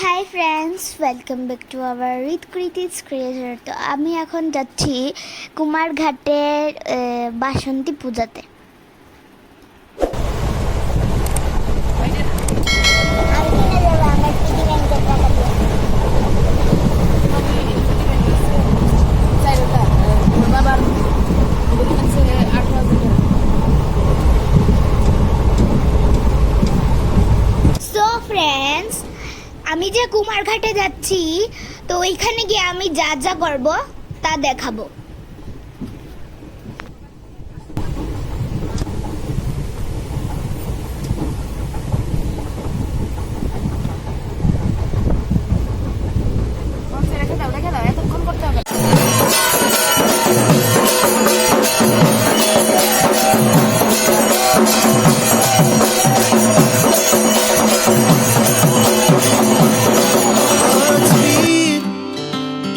High friends, welcome back to our with Kriti's creator. তো আমি এখন যাচ্ছি কুমারঘাটের বাসন্তী পূজাতে। সো ফ্রেন্ডস, আমি যে কুমারঘাটে যাচ্ছি, তো ওইখানে গিয়ে আমি যা যা করব তা দেখাবো।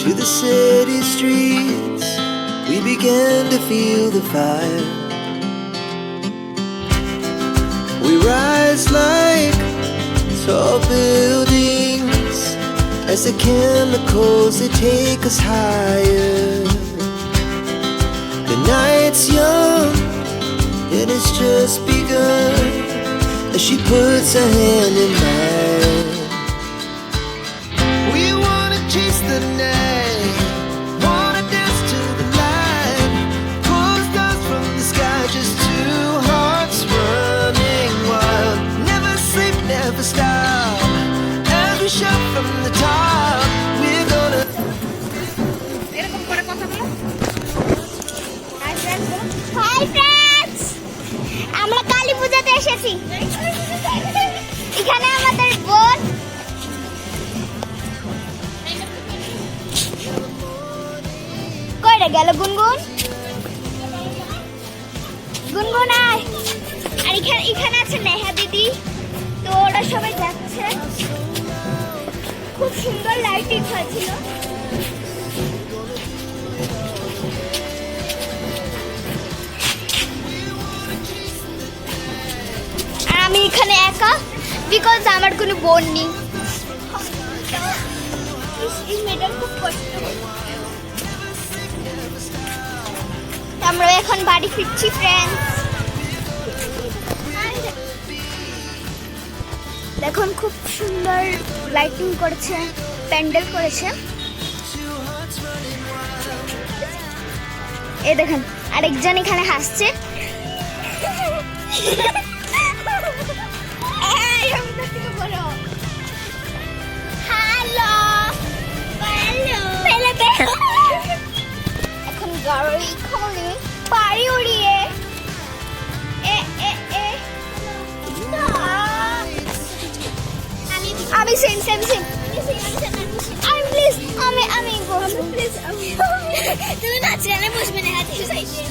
To the city streets, we began to feel the fire. We rise like tall buildings as the chemicals they take us higher. The night's young and it's just begun as she puts her hand in mine. We wanna chase the night, wanna dance to the light, pull the stars from the sky, just two hearts running wild. Never sleep, never stop, as we shout from the top, we're gonna. Hi friends, আমরা কালী পূজাতে এসেছি। এখানে আমাদের বোন কইরে গেল। গুনগুন গুনগুন আয়। আর এখানে আছে নেহা দিদি। তো ওরা সবাই যাচ্ছে, খুব সুন্দর লাইটিং হয়েছিল। আর আমি এখানে একা, বিকজ আমার কোনো বোন নেই। এই মেয়েটার খুব কষ্ট। আমরা এখন বাড়ি ফিরছি ফ্রেন্ডস। দেখুন খুব সুন্দর লাইটিং করেছে, প্যান্ডেল করেছে। এই দেখেন আরেকজন এখানে হাসছে। এখন গাড়ি খোলে পাড়ি উড়িয়ে আমি সেম প্লিজ আমি প্লিজ তুমি নাচলে বসবে না হাতে সাইডে।